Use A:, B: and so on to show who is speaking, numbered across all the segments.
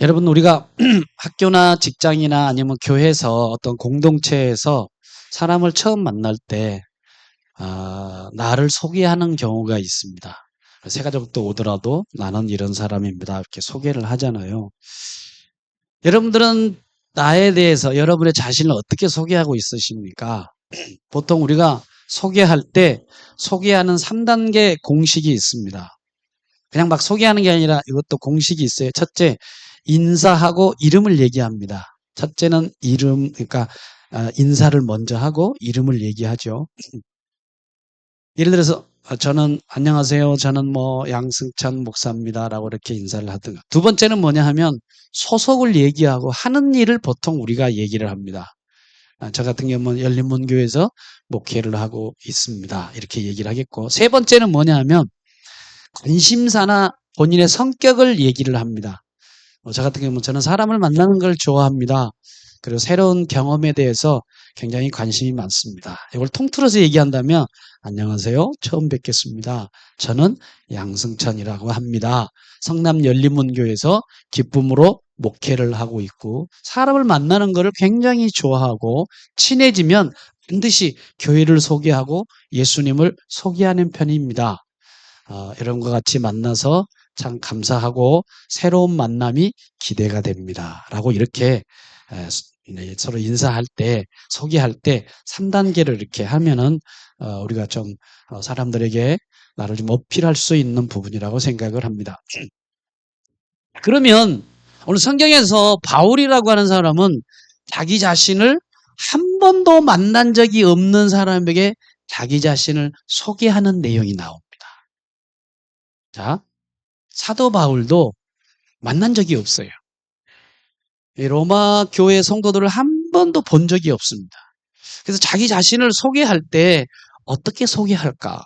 A: 여러분, 우리가 학교나 직장이나 아니면 교회에서 어떤 공동체에서 사람을 처음 만날 때, 나를 소개하는 경우가 있습니다. 새 가족도 오더라도 나는 이런 사람입니다. 이렇게 소개를 하잖아요. 여러분들은 나에 대해서 여러분의 자신을 어떻게 소개하고 있으십니까? 보통 우리가 소개할 때 소개하는 3단계 공식이 있습니다. 그냥 막 소개하는 게 아니라 이것도 공식이 있어요. 첫째, 인사하고 이름을 얘기합니다. 첫째는 이름, 그러니까 인사를 먼저 하고 이름을 얘기하죠. 예를 들어서 저는 안녕하세요. 저는 뭐 양승찬 목사입니다라고 이렇게 인사를 하든가. 두 번째는 뭐냐 하면 소속을 얘기하고 하는 일을 보통 우리가 얘기를 합니다. 저 같은 경우는 열린문교회에서 목회를 하고 있습니다. 이렇게 얘기를 하겠고, 세 번째는 뭐냐 하면 관심사나 본인의 성격을 얘기를 합니다. 저 같은 경우는 저는 사람을 만나는 걸 좋아합니다. 그리고 새로운 경험에 대해서 굉장히 관심이 많습니다. 이걸 통틀어서 얘기한다면 안녕하세요. 처음 뵙겠습니다. 저는 양승찬이라고 합니다. 성남 열린문교에서 기쁨으로 목회를 하고 있고 사람을 만나는 것을 굉장히 좋아하고 친해지면 반드시 교회를 소개하고 예수님을 소개하는 편입니다. 여러분과 같이 만나서 참 감사하고 새로운 만남이 기대가 됩니다. 라고 이렇게 서로 인사할 때, 소개할 때 3단계를 이렇게 하면은 우리가 좀 사람들에게 나를 좀 어필할 수 있는 부분이라고 생각을 합니다. 그러면 오늘 성경에서 바울이라고 하는 사람은 자기 자신을 한 번도 만난 적이 없는 사람에게 자기 자신을 소개하는 내용이 나옵니다. 자, 사도 바울도 만난 적이 없어요. 로마 교회 성도들을 한 번도 본 적이 없습니다. 그래서 자기 자신을 소개할 때 어떻게 소개할까?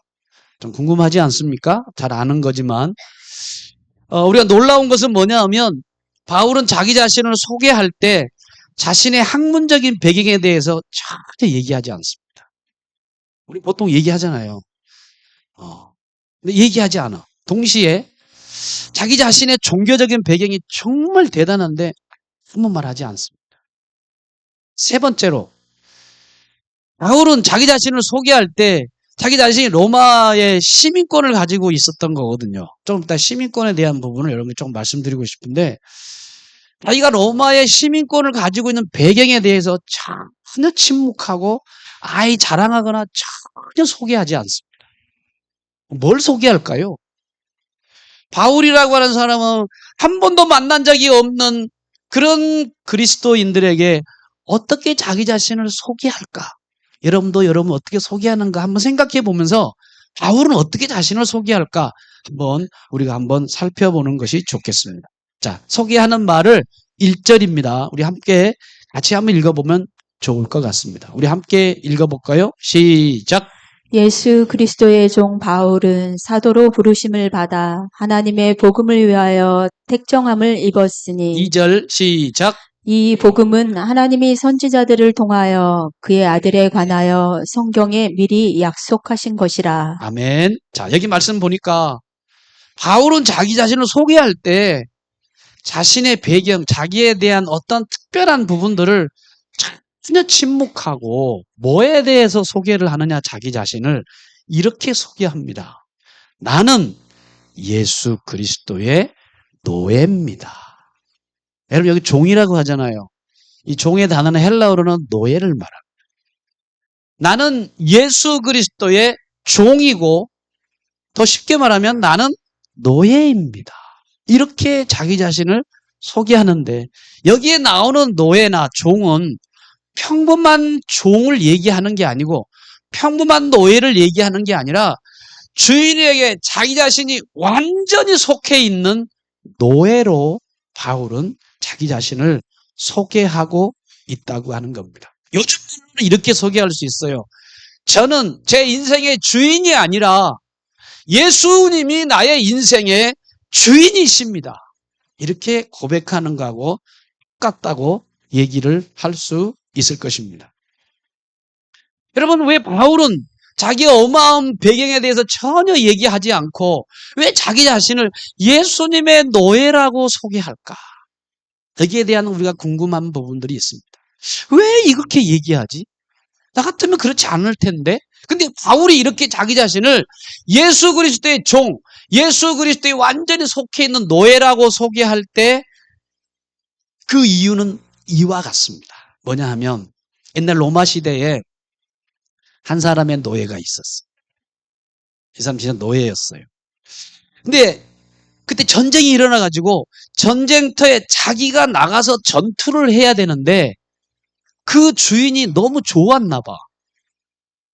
A: 좀 궁금하지 않습니까? 잘 아는 거지만 우리가 놀라운 것은 뭐냐 하면 바울은 자기 자신을 소개할 때 자신의 학문적인 배경에 대해서 전혀 얘기하지 않습니다. 우리 보통 얘기하잖아요. 근데 얘기하지 않아. 동시에 자기 자신의 종교적인 배경이 정말 대단한데 아무 말 하지 않습니다. 세 번째로, 바울은 자기 자신을 소개할 때 자기 자신이 로마의 시민권을 가지고 있었던 거거든요. 좀 이따 시민권에 대한 부분을 여러분께 좀 말씀드리고 싶은데, 자기가 로마의 시민권을 가지고 있는 배경에 대해서 전혀 침묵하고 자랑하거나 전혀 소개하지 않습니다. 뭘 소개할까요? 바울이라고 하는 사람은 한 번도 만난 적이 없는 그런 그리스도인들에게 어떻게 자기 자신을 소개할까? 여러분 어떻게 소개하는가 한번 생각해 보면서 바울은 어떻게 자신을 소개할까? 우리가 한번 살펴보는 것이 좋겠습니다. 자, 소개하는 말을 1절입니다. 우리 함께 같이 한번 읽어보면 좋을 것 같습니다. 우리 함께 읽어볼까요? 시작!
B: 예수 그리스도의 종 바울은 사도로 부르심을 받아 하나님의 복음을 위하여 택정함을 입었으니
A: 2절 시작!
B: 이 복음은 하나님이 선지자들을 통하여 그의 아들에 관하여 성경에 미리 약속하신 것이라.
A: 아멘. 자, 여기 말씀 보니까 바울은 자기 자신을 소개할 때 자신의 배경, 자기에 대한 어떤 특별한 부분들을 전혀 침묵하고 뭐에 대해서 소개를 하느냐, 자기 자신을 이렇게 소개합니다. 나는 예수 그리스도의 노예입니다. 여러분, 여기 종이라고 하잖아요. 이 종의 단어는 헬라어로는 노예를 말합니다. 나는 예수 그리스도의 종이고 더 쉽게 말하면 나는 노예입니다. 이렇게 자기 자신을 소개하는데 여기에 나오는 노예나 종은 평범한 종을 얘기하는 게 아니고 평범한 노예를 얘기하는 게 아니라 주인에게 자기 자신이 완전히 속해 있는 노예로 바울은 자기 자신을 소개하고 있다고 하는 겁니다. 요즘은 이렇게 소개할 수 있어요. 저는 제 인생의 주인이 아니라 예수님이 나의 인생의 주인이십니다. 이렇게 고백하는 거하고 똑같다고 얘기를 할 수 있을 것입니다. 여러분, 왜 바울은 자기의 어마어마한 배경에 대해서 전혀 얘기하지 않고 왜 자기 자신을 예수님의 노예라고 소개할까? 여기에 대한 우리가 궁금한 부분들이 있습니다. 왜 이렇게 얘기하지? 나 같으면 그렇지 않을 텐데. 근데 바울이 이렇게 자기 자신을 예수 그리스도의 종, 예수 그리스도에 완전히 속해 있는 노예라고 소개할 때 그 이유는 이와 같습니다. 뭐냐 하면 옛날 로마 시대에 한 사람의 노예가 있었어요. 이 사람 진짜 노예였어요. 근데 그때 전쟁이 일어나가지고 전쟁터에 자기가 나가서 전투를 해야 되는데 그 주인이 너무 좋았나 봐.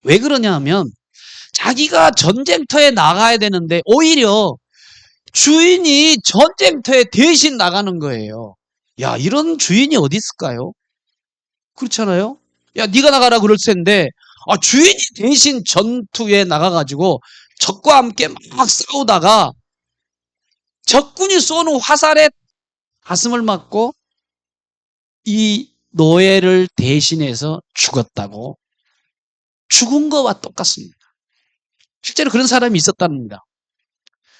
A: 왜 그러냐 하면 자기가 전쟁터에 나가야 되는데 오히려 주인이 전쟁터에 대신 나가는 거예요. 야, 이런 주인이 어디 있을까요? 그렇잖아요? 야, 네가 나가라 그럴 텐데 주인이 대신 전투에 나가가지고 적과 함께 막 싸우다가 적군이 쏘는 화살에 가슴을 맞고 이 노예를 대신해서 죽었다고. 죽은 거와 똑같습니다. 실제로 그런 사람이 있었답니다.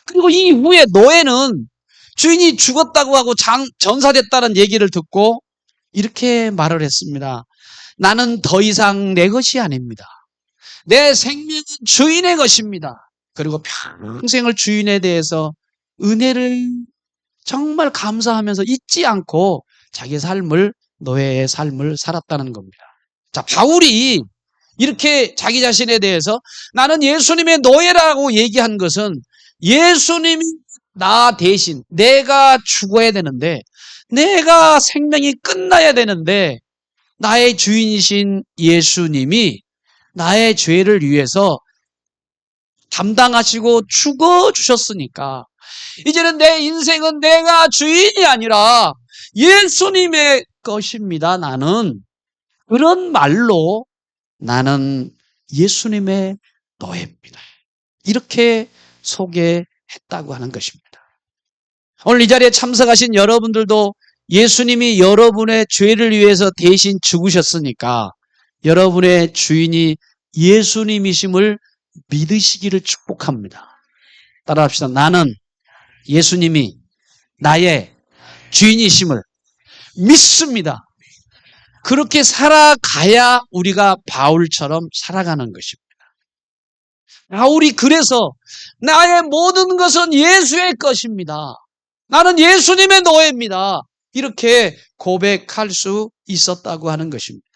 A: 그리고 이 후에 노예는 주인이 죽었다고 하고 전사됐다는 얘기를 듣고 이렇게 말을 했습니다. 나는 더 이상 내 것이 아닙니다. 내 생명은 주인의 것입니다. 그리고 평생을 주인에 대해서 은혜를 정말 감사하면서 잊지 않고 자기 삶을, 노예의 삶을 살았다는 겁니다. 자, 바울이 이렇게 자기 자신에 대해서 나는 예수님의 노예라고 얘기한 것은 예수님이 나 대신 내가 죽어야 되는데, 내가 생명이 끝나야 되는데 나의 주인이신 예수님이 나의 죄를 위해서 담당하시고 죽어주셨으니까 이제는 내 인생은 내가 주인이 아니라 예수님의 것입니다. 나는 그런 말로 나는 예수님의 노예입니다. 이렇게 소개했다고 하는 것입니다. 오늘 이 자리에 참석하신 여러분들도 예수님이 여러분의 죄를 위해서 대신 죽으셨으니까 여러분의 주인이 예수님이심을 믿으시기를 축복합니다. 따라합시다. 나는 예수님이 나의 주인이심을 믿습니다. 그렇게 살아가야 우리가 바울처럼 살아가는 것입니다. 바울이 그래서 나의 모든 것은 예수의 것입니다. 나는 예수님의 노예입니다. 이렇게 고백할 수 있었다고 하는 것입니다.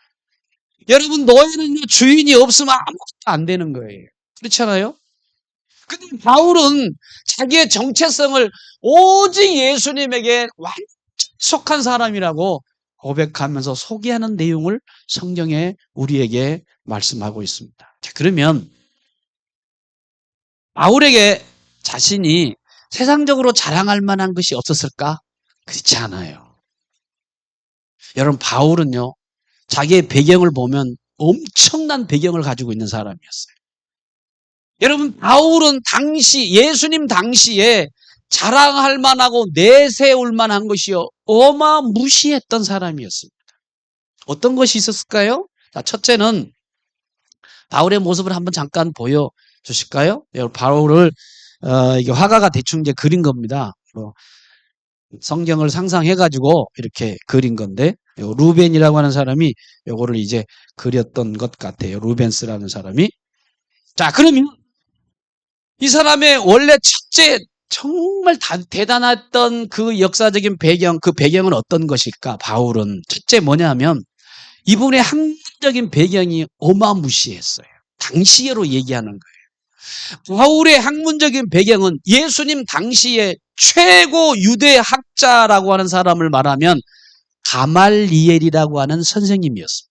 A: 여러분, 노예는요, 주인이 없으면 아무것도 안 되는 거예요. 그렇잖아요? 근데 바울은 자기의 정체성을 오직 예수님에게 완전 속한 사람이라고 고백하면서 소개하는 내용을 성경에 우리에게 말씀하고 있습니다. 자, 그러면 바울에게 자신이 세상적으로 자랑할 만한 것이 없었을까? 그렇지 않아요. 여러분, 바울은요, 자기의 배경을 보면 엄청난 배경을 가지고 있는 사람이었어요. 여러분, 바울은 예수님 당시에 자랑할 만하고 내세울 만한 것이 어마무시했던 사람이었습니다. 어떤 것이 있었을까요? 자, 첫째는 바울의 모습을 한번 잠깐 보여주실까요? 바울을 이게 화가가 대충 이제 그린 겁니다. 성경을 상상해가지고 이렇게 그린 건데, 루벤이라고 하는 사람이 요거를 이제 그렸던 것 같아요. 루벤스라는 사람이. 자, 그러면 이 사람의 원래 첫째 정말 대단했던 그 역사적인 배경, 그 배경은 어떤 것일까? 바울은 첫째 뭐냐면 이분의 학문적인 배경이 어마무시했어요. 당시로 얘기하는 거예요. 바울의 학문적인 배경은 예수님 당시에 최고 유대 학자라고 하는 사람을 말하면 가말리엘이라고 하는 선생님이었습니다.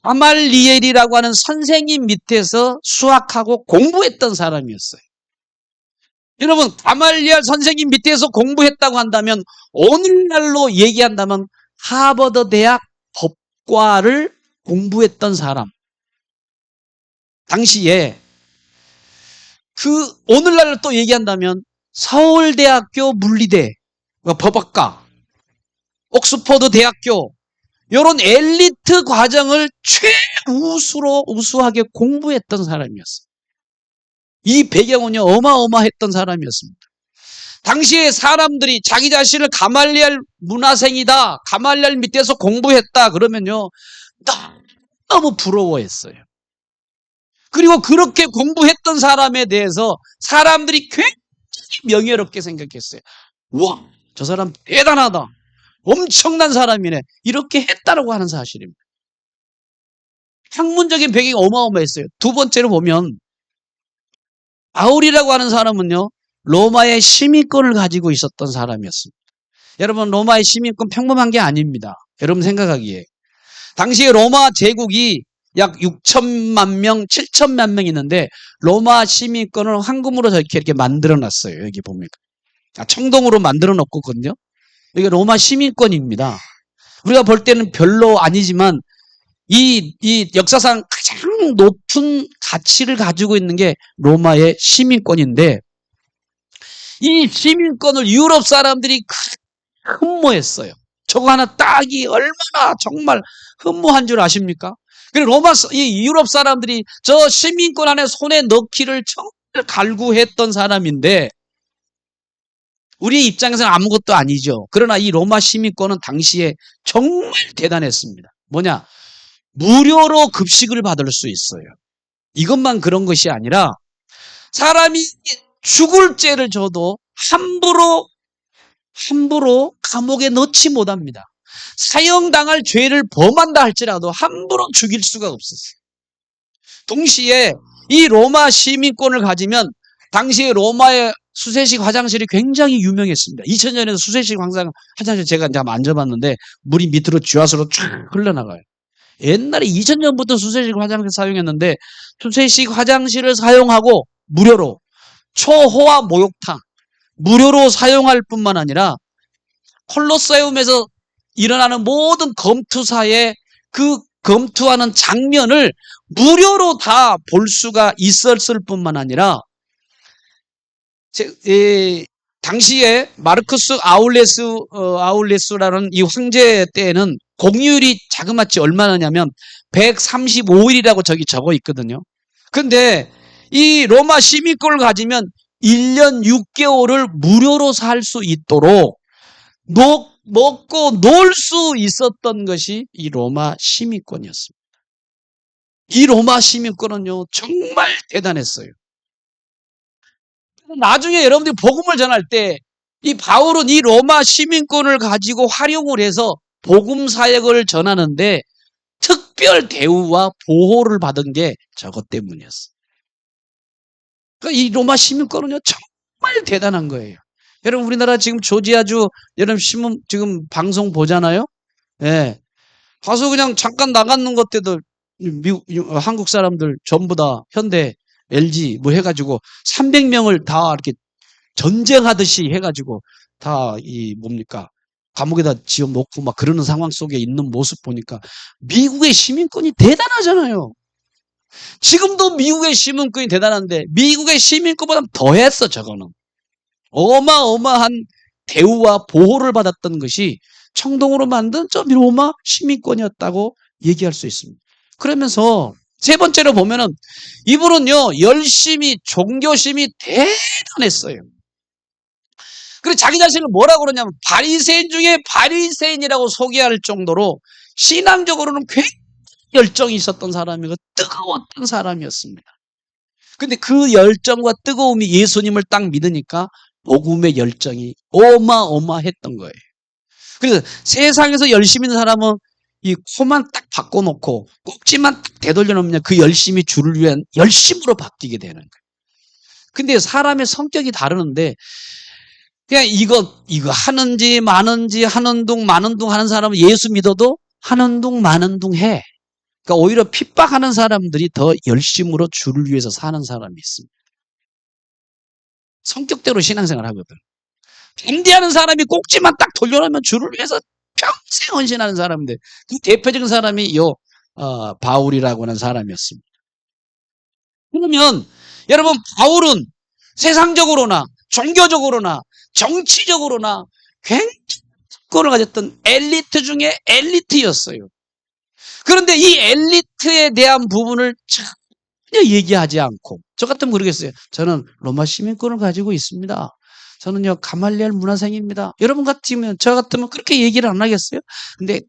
A: 가말리엘이라고 하는 선생님 밑에서 수학하고 공부했던 사람이었어요. 여러분, 가말리엘 선생님 밑에서 공부했다고 한다면 오늘날로 얘기한다면 하버드 대학 법과를 공부했던 사람. 당시에 오늘날로 또 얘기한다면 서울대학교 물리대 법학과, 옥스퍼드 대학교 이런 엘리트 과정을 우수하게 공부했던 사람이었어요. 이 배경은요, 어마어마했던 사람이었습니다. 당시에 사람들이 자기 자신을 가말리엘 문화생이다, 가말리엘 밑에서 공부했다 그러면요 너무 부러워했어요. 그리고 그렇게 공부했던 사람에 대해서 사람들이 굉장히 명예롭게 생각했어요. 와, 저 사람 대단하다, 엄청난 사람이네, 이렇게 했다라고 하는 사실입니다. 학문적인 배경이 어마어마했어요. 두 번째로 보면 바울이라고 하는 사람은요 로마의 시민권을 가지고 있었던 사람이었습니다. 여러분, 로마의 시민권 평범한 게 아닙니다. 여러분 생각하기에 당시에 로마 제국이 약 6천만 명, 7천만 명 있는데 로마 시민권을 황금으로 이렇게 만들어놨어요. 여기 보면 청동으로 만들어 놓거든요. 이게 로마 시민권입니다. 우리가 볼 때는 별로 아니지만 이 역사상 가장 높은 가치를 가지고 있는 게 로마의 시민권인데, 이 시민권을 유럽 사람들이 흠모했어요. 저거 하나 따기 얼마나 정말 흠모한 줄 아십니까? 그리고 이 유럽 사람들이 저 시민권 안에 손에 넣기를 정말 갈구했던 사람인데, 우리 입장에서는 아무것도 아니죠. 그러나 이 로마 시민권은 당시에 정말 대단했습니다. 뭐냐? 무료로 급식을 받을 수 있어요. 이것만 그런 것이 아니라 사람이 죽을 죄를 져도 함부로 감옥에 넣지 못합니다. 사형당할 죄를 범한다 할지라도 함부로 죽일 수가 없었어요. 동시에 이 로마 시민권을 가지면 당시에 로마의 수세식 화장실이 굉장히 유명했습니다. 2000년에도 수세식 화장실 제가 이제 만져봤는데 물이 밑으로 쥐와서로 쫙 흘러나가요. 옛날에 2000년부터 수세식 화장실 사용했는데 수세식 화장실을 사용하고 무료로 초호화 목욕탕 무료로 사용할 뿐만 아니라 콜로세움에서 일어나는 모든 검투사의 그 검투하는 장면을 무료로 다 볼 수가 있었을 뿐만 아니라 당시에 마르쿠스 아울레스라는 이 황제 때에는 공휴일이 자그마치 얼마냐면 135일이라고 저기 적어 있거든요. 근데 이 로마 시민권을 가지면 1년 6개월을 무료로 살 수 있도록 먹고 놀 수 있었던 것이 이 로마 시민권이었습니다. 이 로마 시민권은요 정말 대단했어요. 나중에 여러분들이 복음을 전할 때 이 바울은 이 로마 시민권을 가지고 활용을 해서 복음 사역을 전하는데 특별 대우와 보호를 받은 게 저것 때문이었어요. 그러니까 이 로마 시민권은요 정말 대단한 거예요. 여러분, 우리나라 지금 조지아주 여러분 신문 지금 방송 보잖아요. 예. 가서 그냥 잠깐 나가는 것 때도 한국 사람들 전부 다 현대 LG 뭐 해가지고 300명을 다 이렇게 전쟁하듯이 해가지고 다 뭡니까 감옥에다 지어놓고 막 그러는 상황 속에 있는 모습 보니까 미국의 시민권이 대단하잖아요. 지금도 미국의 시민권이 대단한데 미국의 시민권보다 더했어. 저거는 어마어마한 대우와 보호를 받았던 것이 청동으로 만든 저 로마 시민권이었다고 얘기할 수 있습니다. 그러면서 세 번째로 보면은 이분은요 열심히 종교심이 대단했어요. 그리고 자기 자신을 뭐라고 그러냐면 바리새인 중에 바리새인이라고 소개할 정도로 신앙적으로는 굉장히 열정이 있었던 사람이고 뜨거웠던 사람이었습니다. 근데 그 열정과 뜨거움이 예수님을 딱 믿으니까 복음의 열정이 어마어마했던 거예요. 그래서 세상에서 열심히 있는 사람은 이 코만 딱 바꿔놓고 꼭지만 딱 되돌려 놓으면 그 열심히 주를 위한 열심으로 바뀌게 되는 거예요. 근데 사람의 성격이 다르는데 그냥 이거 하는지 마는지 하는 둥 마는 둥 하는 사람은 예수 믿어도 하는 둥 마는 둥 해. 그러니까 오히려 핍박하는 사람들이 더 열심으로 주를 위해서 사는 사람이 있습니다. 성격대로 신앙생활 하거든. 반대하는 사람이 꼭지만 딱 돌려놓으면 주를 위해서 평생 헌신하는 사람인데 그 대표적인 사람이 바울이라고 하는 사람이었습니다. 그러면 여러분 바울은 세상적으로나 종교적으로나 정치적으로나 굉장히 특권을 가졌던 엘리트 중에 엘리트였어요. 그런데 이 엘리트에 대한 부분을 전혀 얘기하지 않고 저 같으면 그러겠어요. 저는 로마 시민권을 가지고 있습니다. 저는요, 가말리엘 문화생입니다. 여러분 같으면, 저 같으면 그렇게 얘기를 안 하겠어요? 근데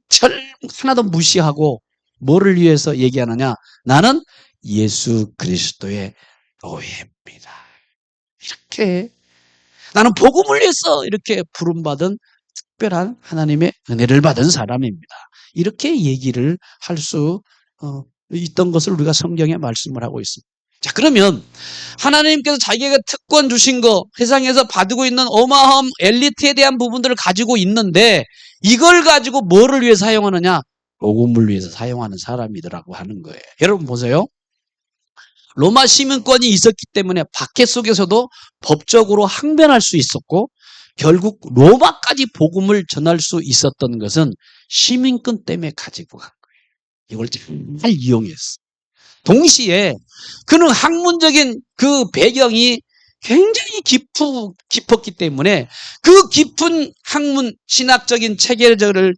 A: 하나도 무시하고 뭐를 위해서 얘기하느냐? 나는 예수 그리스도의 노예입니다. 이렇게 나는 복음을 위해서 이렇게 부름받은 특별한 하나님의 은혜를 받은 사람입니다. 이렇게 얘기를 할 수 있던 것을 우리가 성경에 말씀을 하고 있습니다. 자, 그러면 하나님께서 자기에게 특권 주신 거, 세상에서 받고 있는 어마어마한 엘리트에 대한 부분들을 가지고 있는데 이걸 가지고 뭐를 위해 사용하느냐? 복음을 위해서 사용하는 사람이더라고 하는 거예요. 여러분 보세요. 로마 시민권이 있었기 때문에 박해 속에서도 법적으로 항변할 수 있었고 결국 로마까지 복음을 전할 수 있었던 것은 시민권 때문에 가지고 간 거예요. 이걸 잘 이용했어. 동시에 그는 학문적인 그 배경이 굉장히 깊었기 때문에 그 깊은 학문 신학적인 체계를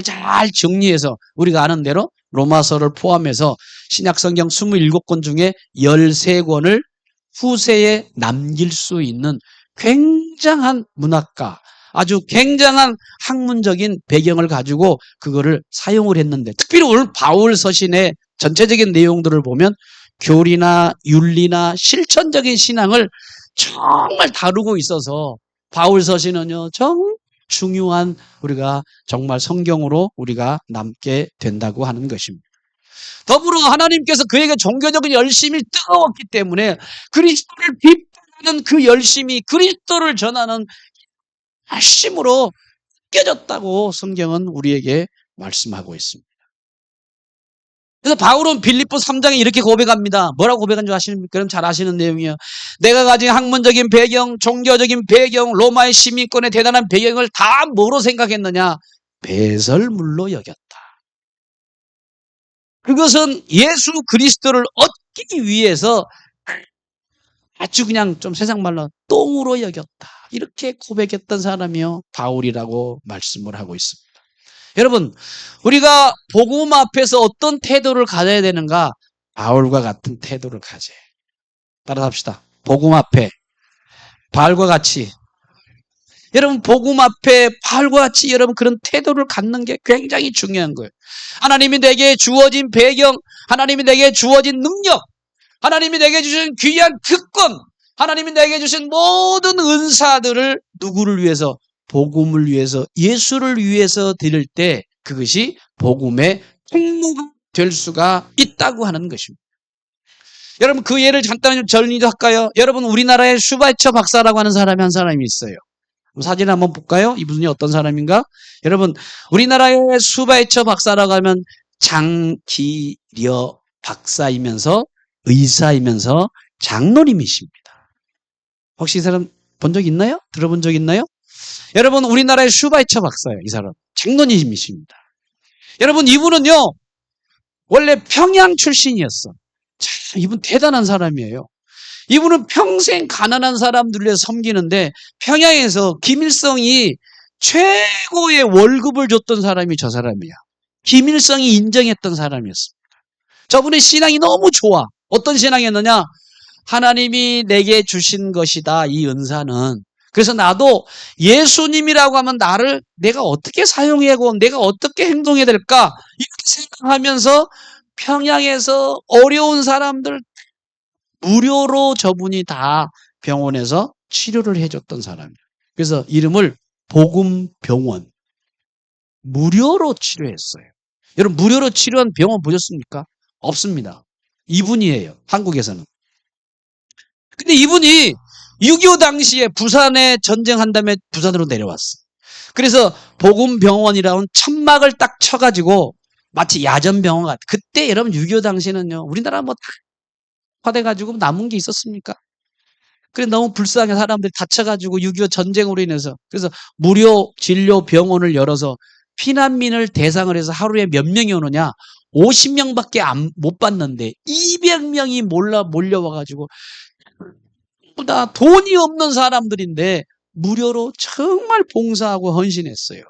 A: 잘 정리해서 우리가 아는 대로 로마서를 포함해서 신약성경 27권 중에 13권을 후세에 남길 수 있는 굉장한 문학가, 아주 굉장한 학문적인 배경을 가지고 그거를 사용을 했는데 특별히 오늘 바울 서신의 전체적인 내용들을 보면 교리나 윤리나 실천적인 신앙을 정말 다루고 있어서 바울 서신은요, 정말 중요한 우리가 정말 성경으로 우리가 남게 된다고 하는 것입니다. 더불어 하나님께서 그에게 종교적인 열심이 뜨거웠기 때문에 그리스도를 비판하는 그 열심이 그리스도를 전하는 열심으로 깨졌다고 성경은 우리에게 말씀하고 있습니다. 그래서 바울은 빌립보 3장에 이렇게 고백합니다. 뭐라고 고백한 줄 아십니까? 그럼 잘 아시는 내용이에요. 내가 가진 학문적인 배경, 종교적인 배경, 로마의 시민권의 대단한 배경을 다 뭐로 생각했느냐? 배설물로 여겼다. 그것은 예수 그리스도를 얻기 위해서 아주 그냥 좀 세상 말로 똥으로 여겼다. 이렇게 고백했던 사람이요, 바울이라고 말씀을 하고 있습니다. 여러분, 우리가 복음 앞에서 어떤 태도를 가져야 되는가? 바울과 같은 태도를 가져야 해요. 따라합시다. 복음 앞에 바울과 같이, 여러분 복음 앞에 바울과 같이 여러분 그런 태도를 갖는 게 굉장히 중요한 거예요. 하나님이 내게 주어진 배경, 하나님이 내게 주어진 능력, 하나님이 내게 주신 귀한 특권, 하나님이 내게 주신 모든 은사들을 누구를 위해서? 복음을 위해서, 예수를 위해서 드릴 때 그것이 복음의 통로가 될 수가 있다고 하는 것입니다. 여러분 그 예를 간단히 정리할까요? 여러분 우리나라에 슈바이처 박사라고 하는 사람이 한 사람이 있어요. 사진 한번 볼까요? 이분이 어떤 사람인가? 여러분 우리나라의 슈바이처 박사라고 하면 장기려 박사이면서 의사이면서 장로님이십니다. 혹시 이 사람 본 적 있나요? 들어본 적 있나요? 여러분 우리나라의 슈바이처 박사예요. 이 사람 장로님이십니다. 여러분 이분은요 원래 평양 출신이었어. 참, 이분 대단한 사람이에요. 이분은 평생 가난한 사람들을 위해서 섬기는데 평양에서 김일성이 최고의 월급을 줬던 사람이 저 사람이야. 김일성이 인정했던 사람이었습니다. 저분의 신앙이 너무 좋아. 어떤 신앙이었느냐? 하나님이 내게 주신 것이다, 이 은사는. 그래서 나도 예수님이라고 하면 나를 내가 어떻게 사용하고 내가 어떻게 행동해야 될까? 이렇게 생각하면서 평양에서 어려운 사람들 무료로 저분이 다 병원에서 치료를 해줬던 사람이에요. 그래서 이름을 복음병원. 무료로 치료했어요. 여러분 무료로 치료한 병원 보셨습니까? 없습니다. 이분이에요. 한국에서는. 근데 이분이 6.25 당시에 부산에 전쟁한 다음에 부산으로 내려왔어. 그래서 복음병원이라는 천막을 딱 쳐가지고 마치 야전병원 같아. 그때 여러분 6.25 당시에는요, 우리나라 뭐 화돼가지고 남은 게 있었습니까? 그래 너무 불쌍해 사람들이 다쳐가지고 6.25 전쟁으로 인해서. 그래서 무료 진료 병원을 열어서 피난민을 대상을 해서 하루에 몇 명이 오느냐? 50명밖에 못 받는데 200명이 몰려와가지고 보다 돈이 없는 사람들인데 무료로 정말 봉사하고 헌신했어요.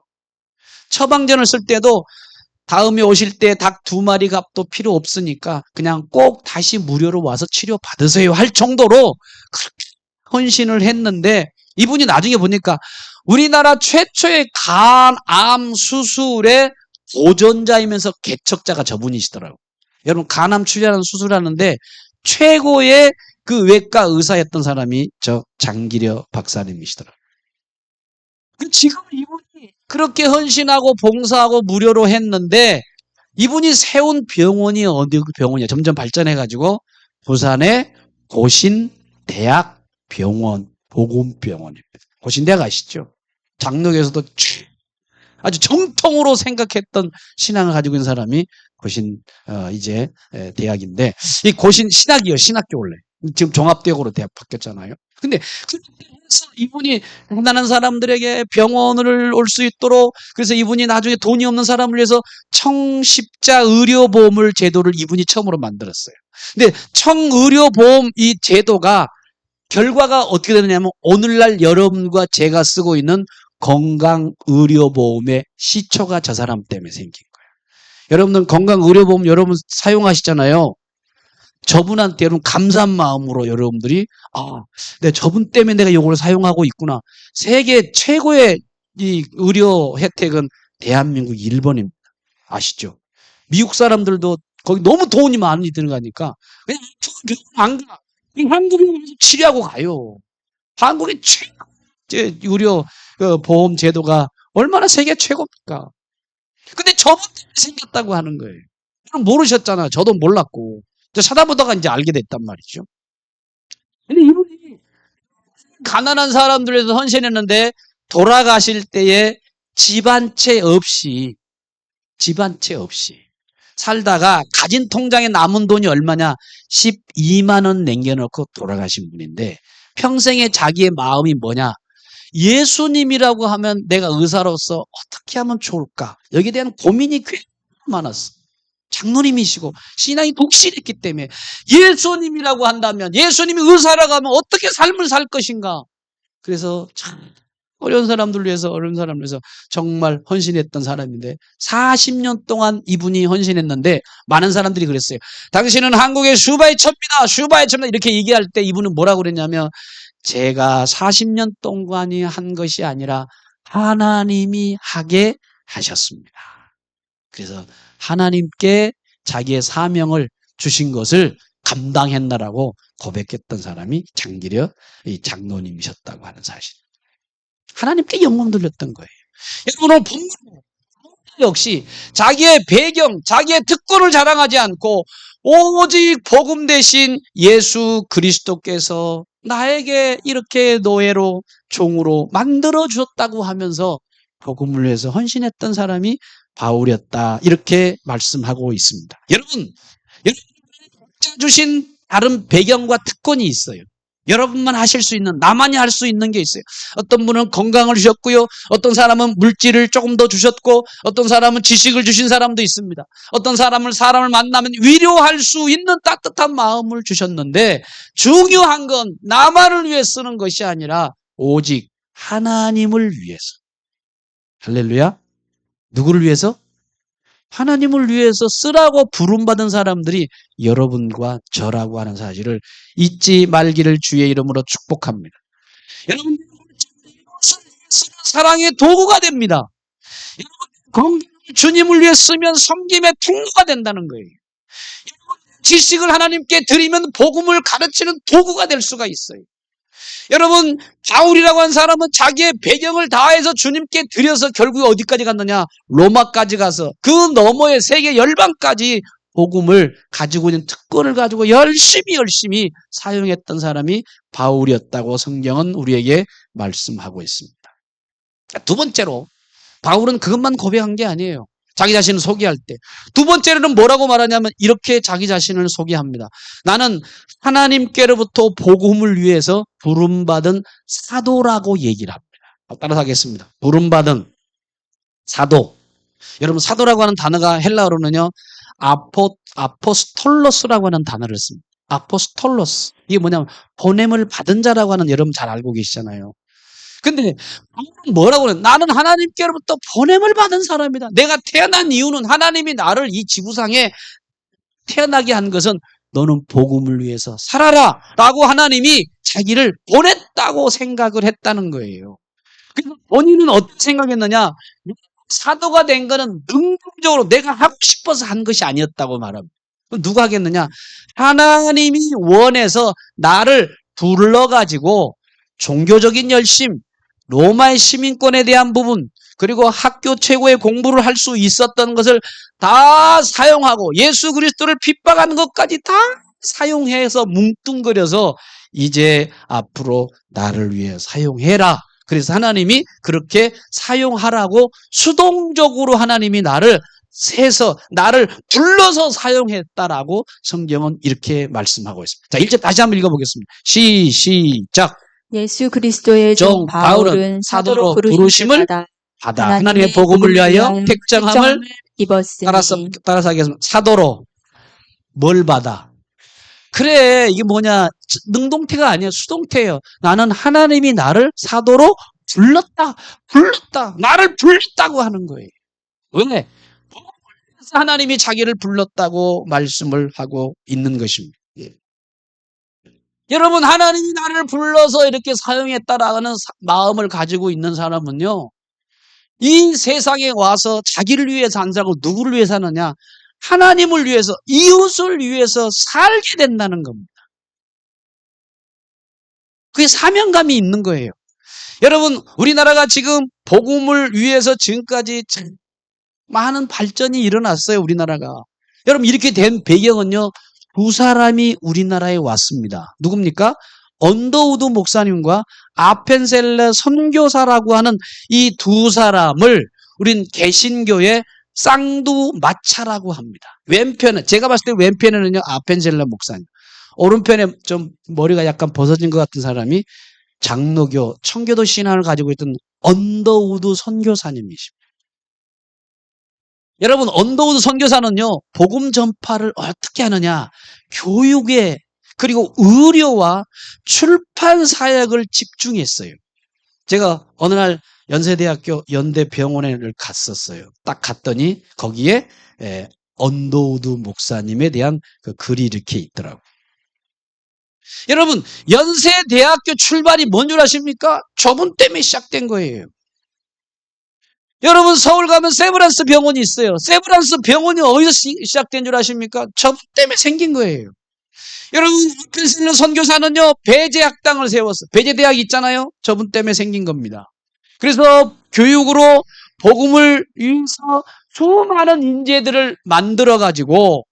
A: 처방전을 쓸 때도 다음에 오실 때 닭 2마리 값도 필요 없으니까 그냥 꼭 다시 무료로 와서 치료 받으세요 할 정도로 그렇게 헌신을 했는데 이분이 나중에 보니까 우리나라 최초의 간암 수술의 보존자이면서 개척자가 저분이시더라고요. 여러분, 간암 출혈하는 수술하는데 최고의 그 외과 의사였던 사람이 저 장기려 박사님이시더라고요. 지금 이분이 그렇게 헌신하고 봉사하고 무료로 했는데 이분이 세운 병원이 어디 병원이야? 점점 발전해가지고 부산의 고신대학병원, 보건병원입니다. 고신대학 아시죠? 장로교에서도 아주 정통으로 생각했던 신앙을 가지고 있는 사람이 고신 이제 대학인데 이 고신 신학이요, 신학교 원래 지금 종합대학으로 대학 바뀌었잖아요. 근데 그래서 이분이 가난한 사람들에게 병원을 올 수 있도록 그래서 이분이 나중에 돈이 없는 사람을 위해서 청십자 의료보험을 제도를 이분이 처음으로 만들었어요. 근데 청의료보험 이 제도가 결과가 어떻게 되느냐면 오늘날 여러분과 제가 쓰고 있는 건강의료보험의 시초가 저 사람 때문에 생긴 거예요. 여러분들 건강의료보험 여러분 사용하시잖아요. 저분한테 여러분 감사한 마음으로 여러분들이 저분 때문에 내가 이걸 사용하고 있구나. 세계 최고의 이 의료 혜택은 대한민국 1번입니다. 아시죠? 미국 사람들도 거기 너무 돈이 많이 들어가니까 그냥 안 가. 한국에 치료하고 가요. 한국의 최고 의료 보험 제도가 얼마나 세계 최고입니까? 근데 저분 때문에 생겼다고 하는 거예요. 여러분 모르셨잖아요. 저도 몰랐고. 찾아보다가 이제 알게 됐단 말이죠. 근데 이분이 가난한 사람들에서 헌신했는데 돌아가실 때에 집 한 채 없이 살다가 가진 통장에 남은 돈이 얼마냐? 12만 원 남겨놓고 돌아가신 분인데 평생에 자기의 마음이 뭐냐? 예수님이라고 하면 내가 의사로서 어떻게 하면 좋을까? 여기에 대한 고민이 꽤 많았어. 장로님이시고 신앙이 독실했기 때문에 예수님이라고 한다면 예수님이 의사라고 하면 어떻게 삶을 살 것인가? 그래서 참 어려운 사람들 위해서 정말 헌신했던 사람인데 40년 동안 이분이 헌신했는데 많은 사람들이 그랬어요. 당신은 한국의 슈바의 첩니다. 이렇게 얘기할 때 이분은 뭐라고 그랬냐면 제가 40년 동안이 한 것이 아니라 하나님이 하게 하셨습니다. 그래서 하나님께 자기의 사명을 주신 것을 감당했나라고 고백했던 사람이 장기려 이 장로님이셨다고 하는 사실. 하나님께 영광 돌렸던 거예요. 여러분 본문 역시 자기의 배경, 자기의 특권을 자랑하지 않고 오직 복음 대신 예수 그리스도께서 나에게 이렇게 노예로 종으로 만들어 주셨다고 하면서 복음을 위해서 헌신했던 사람이 바울이었다. 이렇게 말씀하고 있습니다. 여러분 주신 다른 배경과 특권이 있어요. 여러분만 하실 수 있는, 나만이 할 수 있는 게 있어요. 어떤 분은 건강을 주셨고요. 어떤 사람은 물질을 조금 더 주셨고 어떤 사람은 지식을 주신 사람도 있습니다. 어떤 사람을 만나면 위로할 수 있는 따뜻한 마음을 주셨는데 중요한 건 나만을 위해 쓰는 것이 아니라 오직 하나님을 위해서. 할렐루야. 누구를 위해서? 하나님을 위해서 쓰라고 부름받은 사람들이 여러분과 저라고 하는 사실을 잊지 말기를 주의 이름으로 축복합니다. 여러분, 사랑의 도구가 됩니다. 여러분, 주님을 위해 쓰면 섬김의 통로가 된다는 거예요. 지식을 하나님께 드리면 복음을 가르치는 도구가 될 수가 있어요. 여러분 바울이라고 한 사람은 자기의 배경을 다해서 주님께 드려서 결국에 어디까지 갔느냐? 로마까지 가서 그 너머의 세계 열방까지 복음을 가지고 있는 특권을 가지고 열심히 사용했던 사람이 바울이었다고 성경은 우리에게 말씀하고 있습니다. 두 번째로 바울은 그것만 고백한 게 아니에요. 자기 자신을 소개할 때. 두 번째로는 뭐라고 말하냐면 이렇게 자기 자신을 소개합니다. 나는 하나님께로부터 복음을 위해서 부름받은 사도라고 얘기를 합니다. 따라서 하겠습니다. 부름받은 사도. 여러분 사도라고 하는 단어가 헬라어로는요. 아포스톨로스라고 하는 단어를 씁니다. 아포스톨로스. 이게 뭐냐면 보냄을 받은 자라고 하는 여러분 잘 알고 계시잖아요. 근데 뭐라고 그래? 나는 하나님께로부터 보냄을 받은 사람이다. 내가 태어난 이유는 하나님이 나를 이 지구상에 태어나게 한 것은 너는 복음을 위해서 살아라 라고 하나님이 자기를 보냈다고 생각을 했다는 거예요. 그래서 본인은 어떻게 생각했느냐? 사도가 된 거는 능동적으로 내가 하고 싶어서 한 것이 아니었다고 말합니다. 누가 하겠느냐? 하나님이 원해서 나를 불러가지고 종교적인 열심, 로마의 시민권에 대한 부분, 그리고 학교 최고의 공부를 할 수 있었던 것을 다 사용하고 예수 그리스도를 핍박하는 것까지 다 사용해서 뭉뚱그려서 이제 앞으로 나를 위해 사용해라. 그래서 하나님이 그렇게 사용하라고 수동적으로 하나님이 나를 불러서 사용했다라고 성경은 이렇게 말씀하고 있습니다. 자, 1절 다시 한번 읽어보겠습니다. 시작.
B: 예수 그리스도의 종 바울은 사도로 부르심을 받아
A: 하나님의 복음을 위하여 택정함을
B: 입었으니.
A: 따라서 하겠습니다. 사도로 뭘 받아? 그래, 이게 뭐냐? 능동태가 아니에요. 수동태예요. 나는 하나님이 나를 사도로 불렀다. 나를 불렀다고 하는 거예요. 왜? 하나님이 자기를 불렀다고 말씀을 하고 있는 것입니다. 예. 여러분, 하나님이 나를 불러서 이렇게 사용했다라는 마음을 가지고 있는 사람은요, 이 세상에 와서 자기를 위해서 안 살고 누구를 위해서 사느냐? 하나님을 위해서, 이웃을 위해서 살게 된다는 겁니다. 그게 사명감이 있는 거예요. 여러분, 우리나라가 지금 복음을 위해서 지금까지 많은 발전이 일어났어요, 우리나라가. 여러분, 이렇게 된 배경은요, 두 사람이 우리나라에 왔습니다. 누굽니까? 언더우드 목사님과 아펜셀러 선교사라고 하는 이 두 사람을 우린 개신교의 쌍두마차라고 합니다. 왼편은, 제가 봤을 때 왼편에는요, 아펜셀러 목사님. 오른편에 좀 머리가 약간 벗어진 것 같은 사람이 장로교, 청교도 신앙을 가지고 있던 언더우드 선교사님이십니다. 여러분, 언더우드 선교사는요, 복음 전파를 어떻게 하느냐? 교육에, 그리고 의료와 출판 사역을 집중했어요. 제가 어느 날 연세대학교 연대병원에 갔었어요. 딱 갔더니 거기에 언더우드 목사님에 대한 그 글이 이렇게 있더라고요. 여러분, 연세대학교 출발이 뭔 줄 아십니까? 저분 때문에 시작된 거예요. 여러분, 서울 가면 세브란스 병원이 있어요. 세브란스 병원이 어디서 시작된 줄 아십니까? 저분 때문에 생긴 거예요. 여러분, 아펜셀러 선교사는요, 배제학당을 세웠어요. 배제대학 있잖아요. 저분 때문에 생긴 겁니다. 그래서 교육으로 복음을 위해서 수많은 인재들을 만들어가지고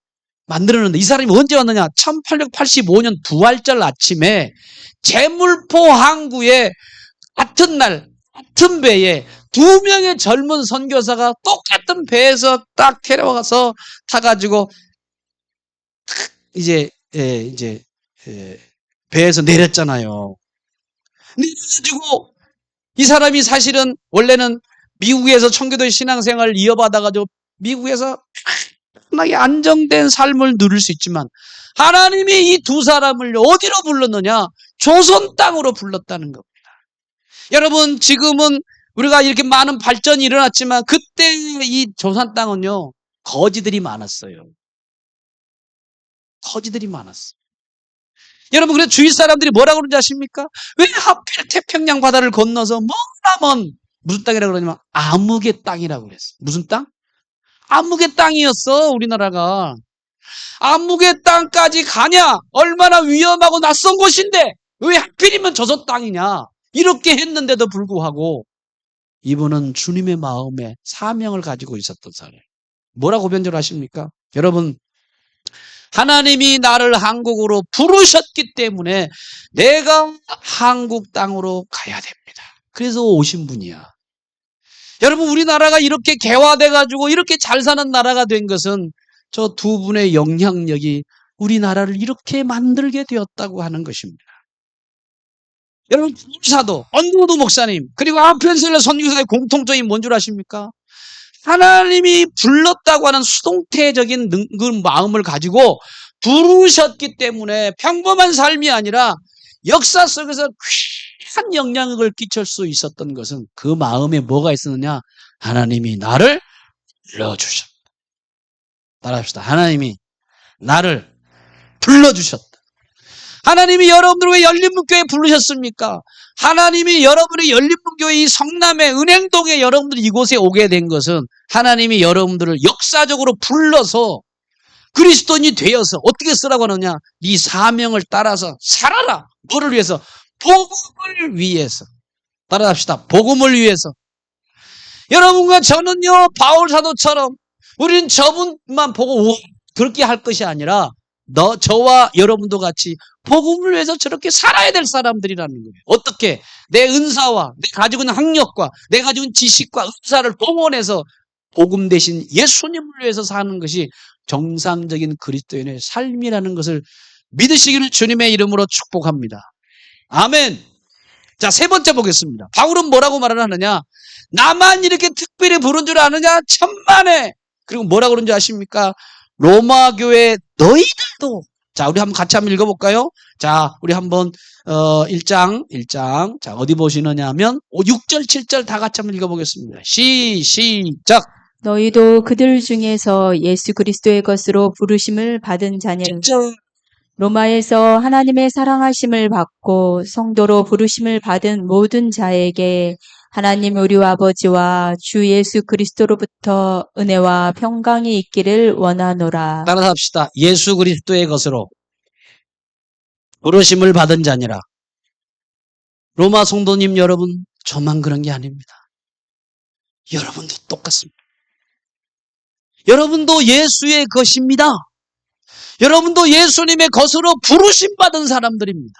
A: 만들었는데, 이 사람이 언제 왔느냐? 1885년 부활절 아침에 제물포 항구에 같은 날, 같은 배에 두 명의 젊은 선교사가 똑같은 배에서 딱 데려와서 타가지고 이제 배에서 내렸잖아요. 내려가지고 이 사람이 사실은 원래는 미국에서 청교도의 신앙생활을 이어받아가지고 미국에서 편하게 안정된 삶을 누릴 수 있지만 하나님이 이 두 사람을 어디로 불렀느냐? 조선 땅으로 불렀다는 겁니다. 여러분, 지금은 우리가 이렇게 많은 발전이 일어났지만 그때 이 조선 땅은요, 거지들이 많았어요. 거지들이 많았어요. 여러분, 그래서 주위 사람들이 뭐라고 그러는지 아십니까? 왜 하필 태평양 바다를 건너서 머나먼 무슨 땅이라고 그러냐면 아무개 땅이라고 그랬어요. 무슨 땅? 아무개 땅이었어, 우리나라가. 아무개 땅까지 가냐? 얼마나 위험하고 낯선 곳인데 왜 하필이면 조선 땅이냐? 이렇게 했는데도 불구하고 이분은 주님의 마음에 사명을 가지고 있었던 사람이에요. 뭐라고 변절하십니까? 여러분, 하나님이 나를 한국으로 부르셨기 때문에 내가 한국 땅으로 가야 됩니다. 그래서 오신 분이야. 여러분, 우리나라가 이렇게 개화돼가지고 이렇게 잘 사는 나라가 된 것은 저 두 분의 영향력이 우리나라를 이렇게 만들게 되었다고 하는 것입니다. 여러분, 사도, 언더우드 목사님, 그리고 아펜셀러 선교사의 공통점이 뭔 줄 아십니까? 하나님이 불렀다고 하는 수동태적인 그 마음을 가지고 부르셨기 때문에 평범한 삶이 아니라 역사 속에서 귀한 영향력을 끼칠 수 있었던 것은 그 마음에 뭐가 있었느냐? 하나님이 나를 불러주셨다. 따라합시다. 하나님이 나를 불러주셨다. 하나님이 여러분들을 왜 열린문교회에 부르셨습니까? 하나님이 여러분의 열린문교회 이 성남의 은행동에 여러분들이 이곳에 오게 된 것은 하나님이 여러분들을 역사적으로 불러서 그리스도인이 되어서 어떻게 쓰라고 하느냐? 네 사명을 따라서 살아라. 뭐를 위해서? 복음을 위해서. 따라합시다. 복음을 위해서. 여러분과 저는요, 바울 사도처럼 우리는 저분만 보고 우와, 그렇게 할 것이 아니라 저와 여러분도 같이 복음을 위해서 저렇게 살아야 될 사람들이라는 거예요. 어떻게? 내 은사와 내 가지고 있는 학력과 내 가지고 있는 지식과 은사를 동원해서 복음 대신 예수님을 위해서 사는 것이 정상적인 그리스도인의 삶이라는 것을 믿으시기를 주님의 이름으로 축복합니다. 아멘. 자, 세 번째 보겠습니다. 바울은 뭐라고 말을 하느냐? 나만 이렇게 특별히 부른 줄 아느냐? 천만에. 그리고 뭐라고 그런지 아십니까? 로마 교회 너희들도. 자, 우리 한번 같이 한번 읽어볼까요? 자, 우리 한번 1장. 자, 어디 보시느냐 하면 6절, 7절 다 같이 한번 읽어보겠습니다. 시작.
B: 너희도 그들 중에서 예수 그리스도의 것으로 부르심을 받은 자녀라. 로마에서 하나님의 사랑하심을 받고 성도로 부르심을 받은 모든 자에게 하나님 우리 아버지와 주 예수 그리스도로부터 은혜와 평강이 있기를 원하노라.
A: 따라서 합시다. 예수 그리스도의 것으로 부르심을 받은 자니라. 로마 성도님 여러분, 저만 그런 게 아닙니다. 여러분도 똑같습니다. 여러분도 예수의 것입니다. 여러분도 예수님의 것으로 부르심 받은 사람들입니다.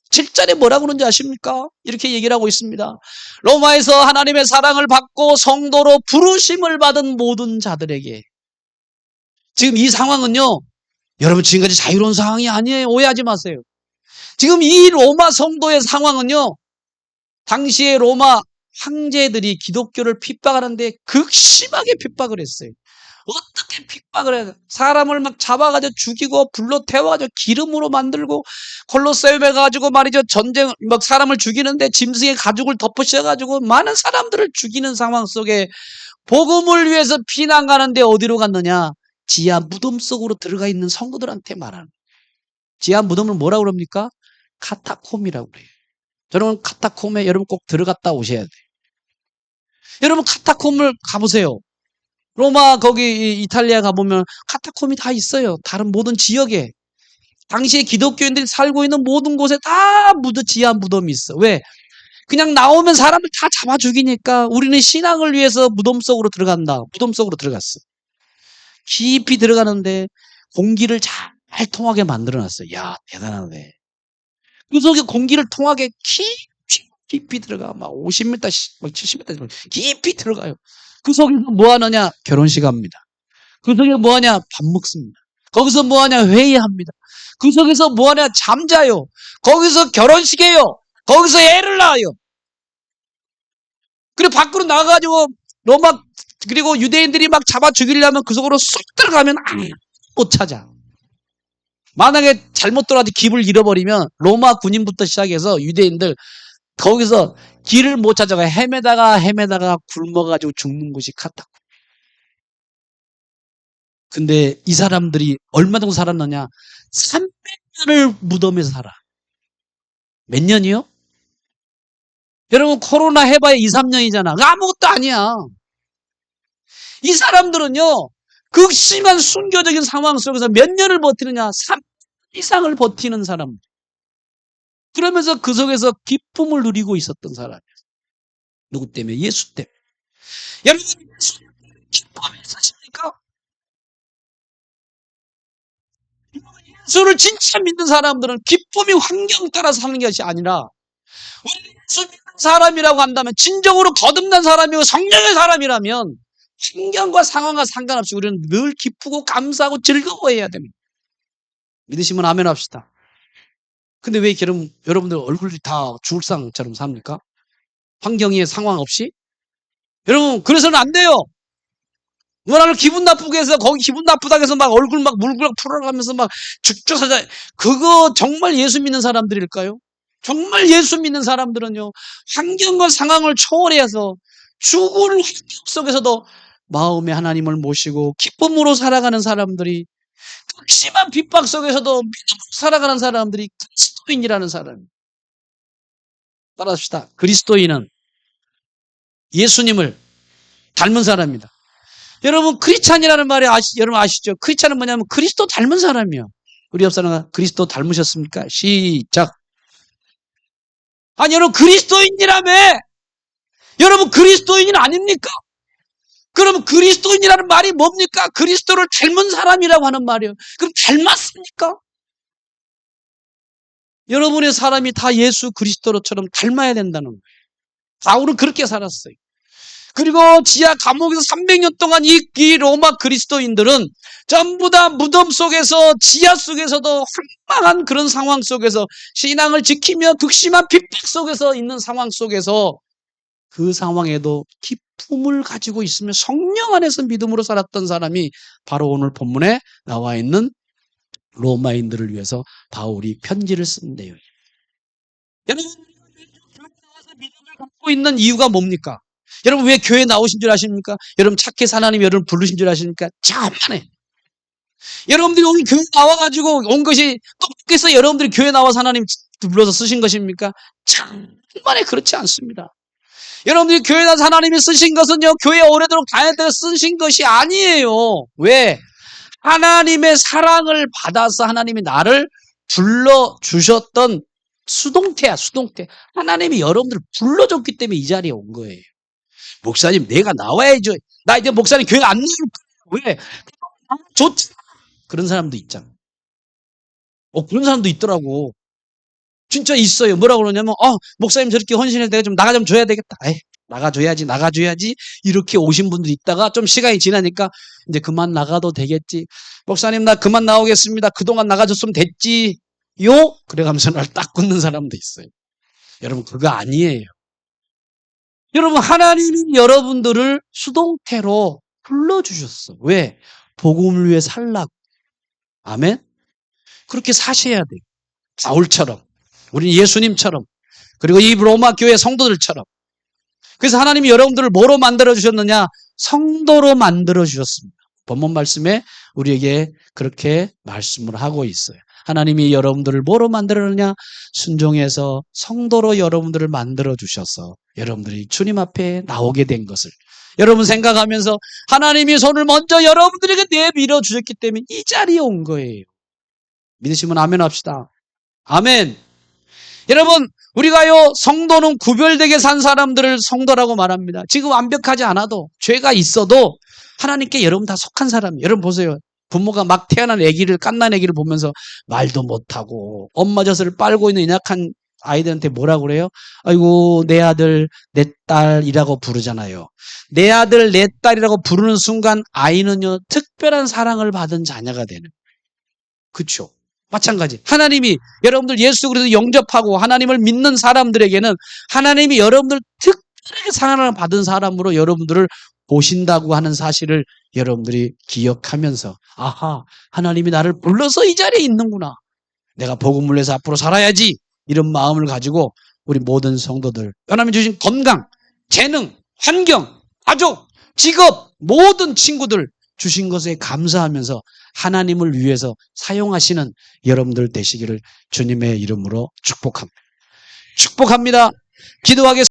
A: 7절에 뭐라고 그러는지 아십니까? 이렇게 얘기를 하고 있습니다. 로마에서 하나님의 사랑을 받고 성도로 부르심을 받은 모든 자들에게. 지금 이 상황은요, 여러분 지금까지 자유로운 상황이 아니에요. 오해하지 마세요. 지금 이 로마 성도의 상황은요, 당시에 로마 황제들이 기독교를 핍박하는데 극심하게 핍박을 했어요. 어떻게 핍박을 해요? 사람을 막 잡아가지고 죽이고 불로 태워가지고 기름으로 만들고 콜로세움에 가지고 말이죠, 전쟁 막 사람을 죽이는데 짐승의 가죽을 덮으셔가지고 많은 사람들을 죽이는 상황 속에 복음을 위해서 피난 가는데 어디로 갔느냐? 지하 무덤 속으로 들어가 있는 성도들한테 말하는. 지하 무덤을 뭐라고 그럽니까? 카타콤이라고 그래요. 여러분 카타콤에 여러분 꼭 들어갔다 오셔야 돼요. 여러분 카타콤을 가보세요. 로마 거기 이탈리아 가보면 카타콤이 다 있어요. 다른 모든 지역에. 당시에 기독교인들이 살고 있는 모든 곳에 다 지하 무덤이 있어. 왜? 그냥 나오면 사람을 다 잡아 죽이니까 우리는 신앙을 위해서 무덤 속으로 들어간다. 무덤 속으로 들어갔어. 깊이 들어가는데 공기를 잘 통하게 만들어놨어요. 야, 대단하네. 그 속에 공기를 통하게 깊이 들어가. 막 50m, 막 70m 깊이 들어가요. 그 속에서 뭐 하느냐? 결혼식 합니다. 그 속에 뭐 하냐? 밥 먹습니다. 거기서 뭐 하냐? 회의합니다. 그 속에서 뭐 하냐? 잠자요. 거기서 결혼식해요. 거기서 애를 낳아요. 그리고 밖으로 나가가지고 로마 그리고 유대인들이 막 잡아 죽이려면 그 속으로 쏙 들어가면 못 찾아. 만약에 잘못 들어가서 길을 잃어버리면 로마 군인부터 시작해서 유대인들 거기서 길을 못 찾아가 헤매다가 굶어가지고 죽는 곳이 카타콤. 근데 이 사람들이 얼마 정도 살았느냐? 300년을 무덤에서 살아. 몇 년이요? 여러분 코로나 해봐야 2, 3년이잖아. 아무것도 아니야. 이 사람들은요, 극심한 순교적인 상황 속에서 몇 년을 버티느냐? 3년 이상을 버티는 사람. 그러면서 그 속에서 기쁨을 누리고 있었던 사람이에요. 누구 때문에? 예수 때문에. 여러분, 예수 기쁨이 있으십니까? 예수를 진짜 믿는 사람들은 기쁨이 환경 따라 사는 것이 아니라 우리 예수 믿는 사람이라고 한다면 진정으로 거듭난 사람이고 성령의 사람이라면 환경과 상황과 상관없이 우리는 늘 기쁘고 감사하고 즐거워해야 됩니다. 믿으시면 아멘 합시다. 근데 왜 여러분들 얼굴이 다 죽을상처럼 삽니까? 환경에 상황 없이? 여러분 그래서는 안 돼요. 뭐라를 기분 나쁘게 해서 거기 기분 나쁘다고 해서 막 얼굴 막 물그락 풀어가면서 막 죽죽 사자. 그거 정말 예수 믿는 사람들일까요? 정말 예수 믿는 사람들은요, 환경과 상황을 초월해서 죽을 환경 속에서도 마음에 하나님을 모시고 기쁨으로 살아가는 사람들이 극심한 핍박 속에서도 믿음으로 살아가는 사람들이 그리스도인이라는 사람입니다. 따라합시다. 그리스도인은 예수님을 닮은 사람입니다. 여러분 크리스찬이라는 말이 여러분 아시죠? 크리스찬은 뭐냐면 그리스도 닮은 사람이요. 우리 옆 사람과 그리스도 닮으셨습니까? 시작. 아니 여러분 그리스도인이라며. 여러분 그리스도인이 아닙니까? 그러면 그리스도인이라는 말이 뭡니까? 그리스도를 닮은 사람이라고 하는 말이에요. 그럼 닮았습니까? 여러분의 사람이 다 예수 그리스도로처럼 닮아야 된다는 거예요. 바울은 그렇게 살았어요. 그리고 지하 감옥에서 300년 동안 이 로마 그리스도인들은 전부 다 무덤 속에서 지하 속에서도 황망한 그런 상황 속에서 신앙을 지키며 극심한 핍박 속에서 있는 상황 속에서 그 상황에도 기쁨을 가지고 있으며 성령 안에서 믿음으로 살았던 사람이 바로 오늘 본문에 나와 있는 로마인들을 위해서 바울이 편지를 쓴대요. 여러분 나와서 믿음을 갖고 있는 이유가 뭡니까? 여러분 왜 교회 나오신 줄 아십니까? 여러분 착해서 하나님이 여러분 부르신 줄 아십니까? 잠깐만요. 여러분들이 오늘 교회 나와가지고 온 것이 똑똑해서 여러분들이 교회 나와서 하나님 불러서 쓰신 것입니까? 잠깐만에 그렇지 않습니다. 여러분들이 교회 나와서 하나님이 쓰신 것은요, 교회 오래도록 다닐 때 쓰신 것이 아니에요. 왜? 하나님의 사랑을 받아서 하나님이 나를 불러주셨던 수동태야, 수동태. 하나님이 여러분들을 불러줬기 때문에 이 자리에 온 거예요. 목사님, 내가 나와야죠. 나 이제 목사님 교회 안 나올 거예요. 왜? 좋지. 그런 사람도 있잖아. 그런 사람도 있더라고. 진짜 있어요. 뭐라고 그러냐면, 목사님 저렇게 헌신해서 내가 좀 나가 좀 줘야 되겠다. 에이, 나가줘야지. 이렇게 오신 분들이 있다가 좀 시간이 지나니까 이제 그만 나가도 되겠지. 목사님, 나 그만 나오겠습니다. 그동안 나가줬으면 됐지요? 그래가면서 날 딱 굳는 사람도 있어요. 여러분, 그거 아니에요. 여러분, 하나님이 여러분들을 수동태로 불러주셨어. 왜? 복음을 위해 살라고. 아멘? 그렇게 사셔야 돼요. 바울처럼. 우리 예수님처럼. 그리고 이 로마 교회 성도들처럼. 그래서 하나님이 여러분들을 뭐로 만들어주셨느냐? 성도로 만들어주셨습니다. 본문 말씀에 우리에게 그렇게 말씀을 하고 있어요. 하나님이 여러분들을 뭐로 만들었느냐? 순종해서 성도로 여러분들을 만들어주셔서 여러분들이 주님 앞에 나오게 된 것을 여러분 생각하면서 하나님이 손을 먼저 여러분들에게 내밀어 주셨기 때문에 이 자리에 온 거예요. 믿으시면 아멘 합시다. 아멘. 여러분, 우리가요, 성도는 구별되게 산 사람들을 성도라고 말합니다. 지금 완벽하지 않아도, 죄가 있어도 하나님께 여러분 다 속한 사람이에요. 여러분 보세요. 부모가 막 태어난 아기를, 갓난 아기를 보면서 말도 못하고 엄마 젖을 빨고 있는 연약한 아이들한테 뭐라고 그래요? 아이고, 내 아들, 내 딸이라고 부르잖아요. 내 아들, 내 딸이라고 부르는 순간 아이는요, 특별한 사랑을 받은 자녀가 되는 거예요. 그렇죠? 마찬가지. 하나님이 여러분들 예수 그리스도 영접하고 하나님을 믿는 사람들에게는 하나님이 여러분들 특별하게 사랑을 받은 사람으로 여러분들을 보신다고 하는 사실을 여러분들이 기억하면서 아하, 하나님이 나를 불러서 이 자리에 있는구나. 내가 복음을 위해서 앞으로 살아야지. 이런 마음을 가지고 우리 모든 성도들, 하나님이 주신 건강, 재능, 환경, 가족, 직업, 모든 친구들 주신 것에 감사하면서 하나님을 위해서 사용하시는 여러분들 되시기를 주님의 이름으로 축복합니다. 기도하겠습니다.